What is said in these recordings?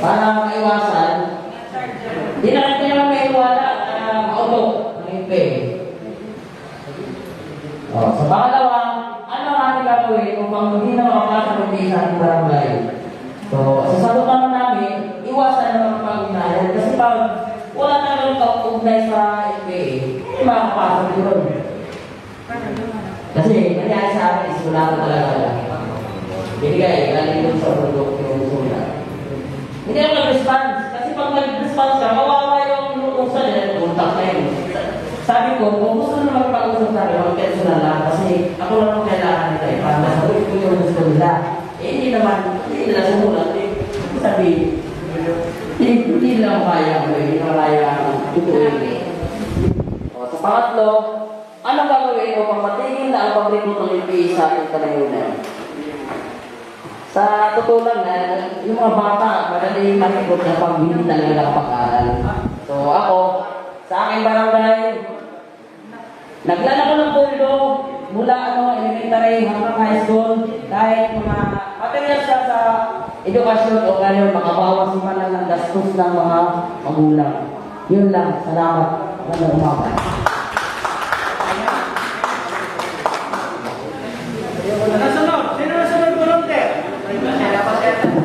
para maiwasan, di na natin naman may iwala na mauto ng ipe. Sa pangalawa, ano ang ating gagawin upang hindi na makapasok ng sa ating barangay? So, sa sagot naman namin, iwasan na makapag-ugnayan kasi pag wala na lang kaugnay sa ipe, hindi makapasok yun. Kasi, nangyari sa akin is wala ko talaga. Binigay, lagi ko sa product yung sulat. Hindi ako nag-response. Kasi pag nag-response ka, mawawa yung usan nila, contact na yun. Sabi ko, kung gusto na magpag-usap sa akin, mag-tenso na lang. Kasi ako lang ang kailangan nila. Para masagot ko yung gusto nila. Hindi naman, hindi nila sumulat. Sabi, hindi lang kaya ko, hindi na kaya tutuin. Sa pangatlo, anong gagawin upang matigil na ang pag-recruit ng LPA sa ating kanayunan? Sa totoo lang na, yung mga bata, madaling malikot na pag hindi talaga nakapag-aral. So ako, sa aking barangay, naglaan ako ng pondo mula elementary hanggang high school kahit mga material siya sa edukasyon o ngayon makabawas man lang ng gastos ng mga magulang. Yun lang. Salamat. Magandang umaga. Nasunod? Sino nasunod volunteer? Kanina pa sila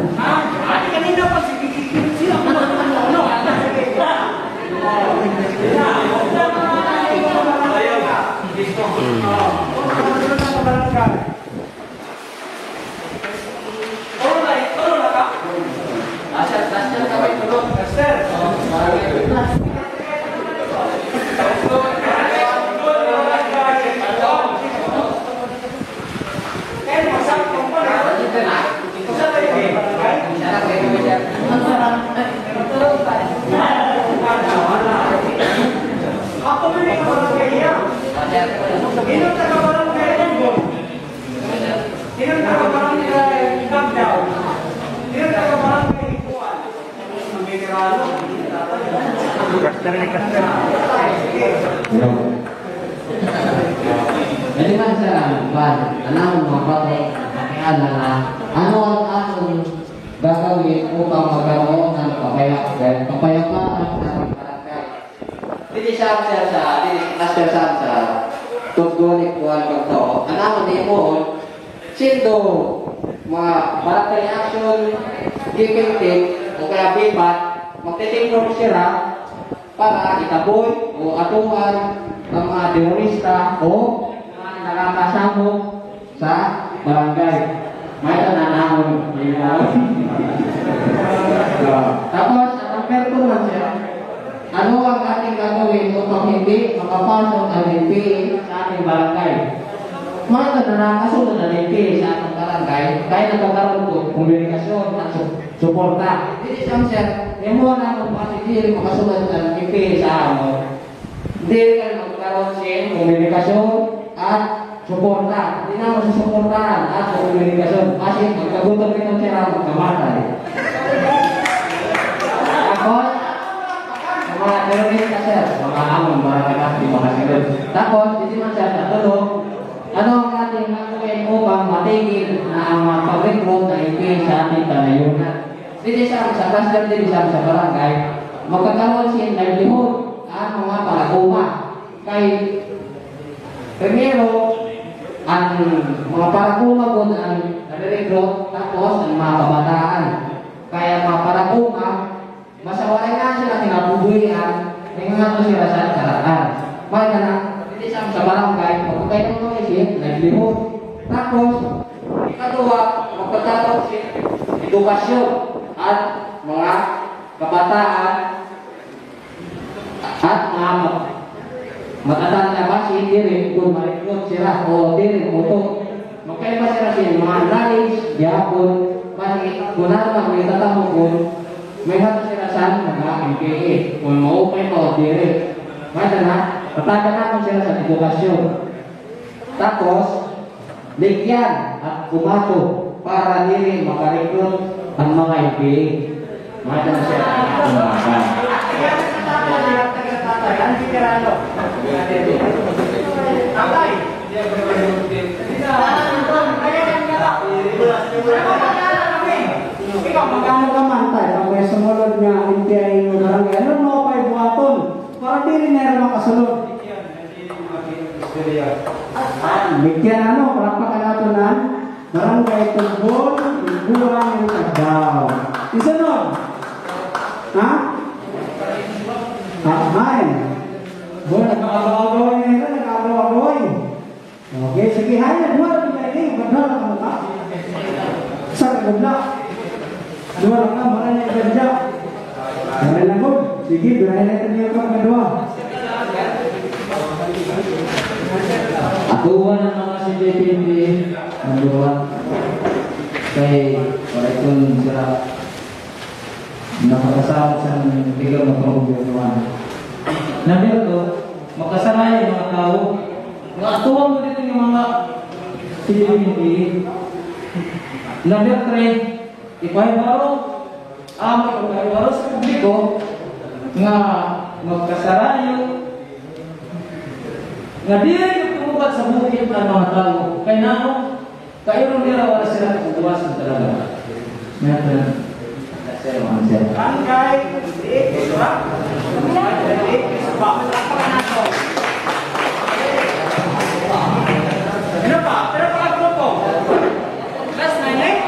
ano? Jadi kan saya anak mga ano ang atong gagawin upang magkaroon ng kapayapaan sa ating barangay. Dili siya sa tugdon ikuan pagto. Anak ni mo sindo mga barangay action giving team o kaya bibat magtitingnan sila para itaboy o atuan ng mga terorista o mga nakakasama sa barangay. May nananahon. Tapos, ang performance siya, ano ang ating gagawin upang hindi makapasok ang LPA sa ating barangay? Mga nanakasunod ng LPA sa ating barangay, kaya nagkakaroon ko komunikasyon at suporta. Hindi siyang siya, yung mga nakapasitiri makasunod ng LPA sa amin. Hindi ka magkaroon siya komunikasyon at suporta. Hindi na ako susuportahan at komunikasyon. Kasi magkagutom ito siya magkamatay. Tapos, mga terorista siya, mga among barangay di makasunod. Tapos, hindi man siya natulog. Ano ang ating gagawin upang matigil na ang mga pag-recruit na LPA sa ating kanayunan? Hindi siya sa cluster, hindi siya sa barangay. Magkakaroon siya livelihood at mga palaguma. Kay primero, ang mga paraguma po ang nare-recruit, tapos ang mga kabataan. Kaya mga paraguma, masawalay na sila kinabubuhian, nga to sila sa karaan. Kaya na, hindi siya sa barangay, pagkakay ng mga isip, livelihood. Tapos, ikatuwa, magpagkatawag siya, edukasyon at mga kabataan at mga matatanda ba si diri kung ma-recruit sila o diri mo magkaiba sila siya mga knowledge yapon kasi kung naman may tatamo kung may hato sila sa mga MPA kung ma-open o diri kaya na tataga naman sila sa edukasyon tapos bigyan at kumato para diri makarecruit ang mga MPA kaya na sila kumakan Ikaw, magkano ka man tayo? Ang pwesto diri na rin makasulod. Bigyan ano, parapat ang atunan, barangay Tugbon, Buwan ng Tagdaw. Isunod. Ha? Hay. Boy, nag-agaw-agaw na ito, nag-agaw-agaw. Okay, sige, hay, nagwala ko na ini, badala ka mo ka. Sa kagabla. Dua lang ka, maran yung ganda. Maran lang ko. Sige, birahin natin yung pagkadua. Atuwa ng mga CJPMB, nandua kay Oraitun sila nakakasama sa biglang magpapagbutuan. Nabi ito, makasanay yung mga tao. Nga atuwa mo dito yung mga CJPMB. Nabi ito, ipahibaro, ipahibaro sa publiko nga magkasarayo nga di rin tumubad sa bukid ng mga tao. Kaya namo, kayo nila wala sila kukuwasan talaga. Ngayon, sir, mga sir. Barangay, di ba? Di ba? Ano pa? Pero pala grupo. Last na yun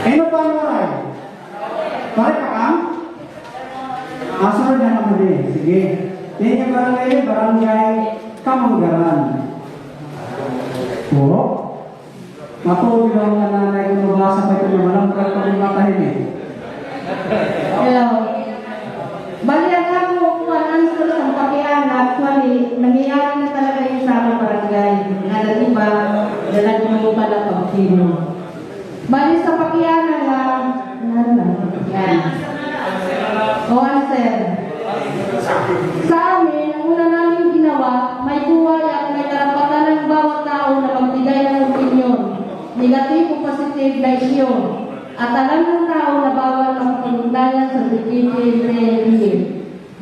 Ano pa ang maray? Pare pa ka? Asunod na naman din. Sige. Yan yung barangay Kamanggaran. Puro? Matuloy lang na nanay kung mabasa pa ito naman ang pagpapamatahin eh. Hello. Bali ang ako kuwanan sa ng pakian actually nangyayari na talaga yung sa aming barangay. Nga iba, dalag mo pala pag sino. Bali sa pakian lang, yan. O answer. Sa amin, ang una namin ginawa, may buhay at may karapatan ng bawat tao na magbigay ng opinion, negative o positive na isyo. At alam ng tao na bawal ang pagpundayan sa CJPMB.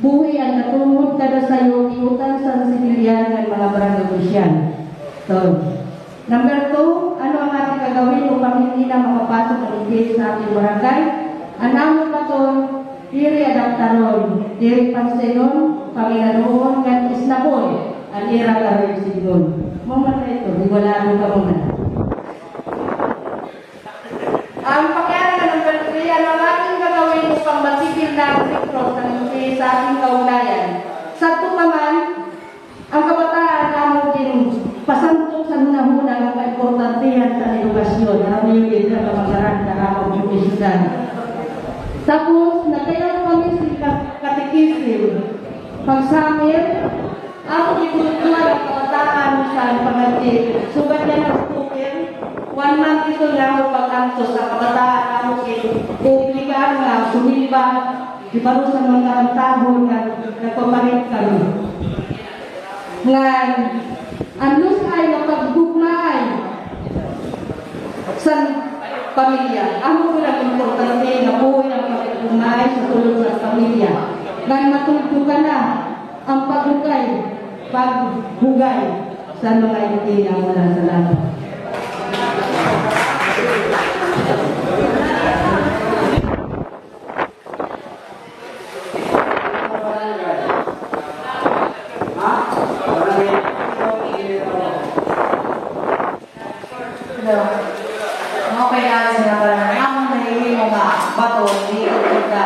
Buhay ang natungod kada sa iyo, iutan sa sibilyan ng mga barangay opisyal. So, number 2, ano ang ating gagawin upang hindi na makapasok ang engage sa ating barangay? Ang aming baton, diri adaptaron, diri pansenon, Panginoon, kan isnaboy, ang ira karoy sigon. Moment na ito, wala ka muna. Ang pakyari na number 3, ano ang ating gagawin upang matigil na ang recruit ng engage sa ating kaugnayan? Sa tumaman, ang kabataan namin din pasantok sa hunahuna ng kaimportantihan sa edukasyon. Ano yung ito na kamagaran na kapag jumisyon. Tapos, nagkaroon kami sa katikisim. Pagsamir, ako ikultuan ang kabataan sa pangatid. Sugat yan ang stupid. 1 month ito lang ang pag-antos sa kabataan namin. Publikaan na, sumiba, ibaro sa mga tahon na nagpapalit kami. Ngayon, ang lusay na pagdugmay sa pamilya. Ang ko lang importante na buhay ang pagdugmay sa tulong sa pamilya. Ngayon matuldugan na ang paghugay sa mga hindi na wala sa lahat. Okay na sila pa naman. Ang nahihili mo nga, bato, hindi ko kita.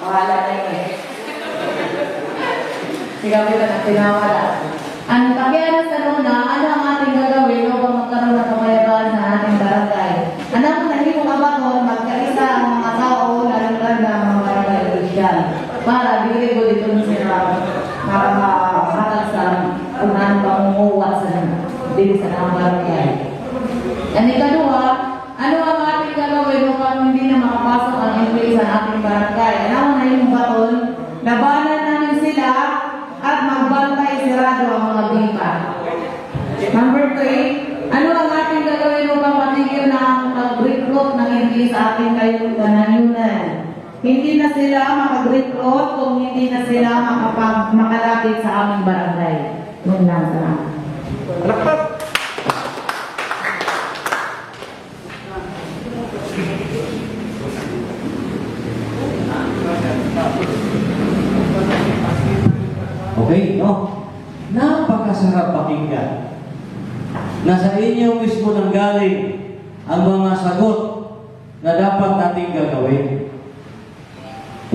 Mahala na yun eh. Sigaw kita na tinawala. Ang pag-iara sa luna, ano ang ating gagawin upang magkaroon ng kamayaban sa ating barangay? Ano ang nahihili mo nga bato, magkaisa ang mga tao, lalo-lalo na mga barangay opisyal. Para bigay ko dito sila para makahatag sa unahan pangunguwat sa din sa mga barangay. Ang ikalawa, ano ang ating gagawin upang hindi na makapasok ang employee sa ating barangay? Ano na yung baton? Labanan namin sila at magbantay sirado ang mga bingka. Number 3, ano ang ating gagawin upang matigil na ang pag-recruit ng employee sa ating kayunan? Hindi na sila makag-recruit kung hindi na sila makalapit sa aming barangay. Yun lang sa akin. Lakpat. Okay, no? Napakasarap pakinggan. Nasa inyo mismo nang galing ang mga sagot na dapat nating gagawin.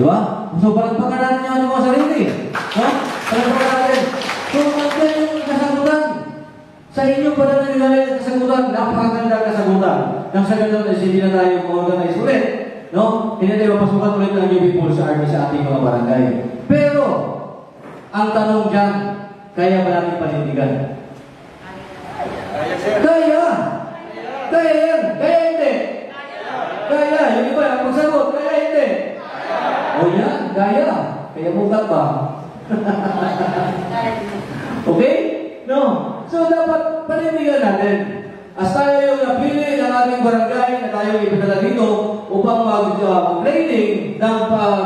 Di ba? So, palagpakan natin yung mga sarili. No? Palagpakan natin. So, nandiyan yung kasagutan. Sa inyo pa na nagaling ang kasagutan. Napakaganda kasagutan. Nang sa ganun, hindi na tayo mag-organize ulit. No? Hindi tayo mapasukan ulit ng UP Pulse Army sa ating mga barangay. Pero, ang tanong dyan, kaya ba natin panindigan? Kaya! Kaya yan! Kaya hindi! Kaya! Yung iba, ang pagsagot, kaya hindi! O yan, kaya! Kaya bukat ba? Okay? No? So, dapat panindigan natin. As tayo yung napili ng ating barangay na tayo ipinala dito upang mag-training ng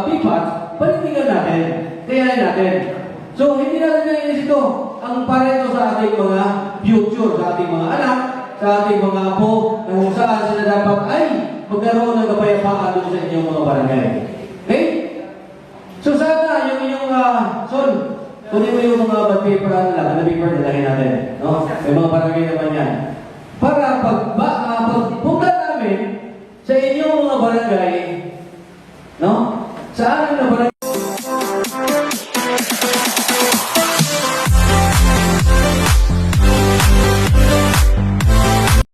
PPAT, panindigan natin. Kaya natin. So, hindi natin nainis ito ang pareto sa ating mga future, sa ating mga anak, sa ating mga apo, na kung saan sila dapat ay magkaroon ng kapayapaan doon sa inyong mga barangay. Okay? So, sana yung inyong, Son, kunin mo yung mga bad paper, na paper na lagay natin. No? May mga barangay naman yan. Para pagpunta namin sa inyong mga barangay, no? Sa amin na barangay,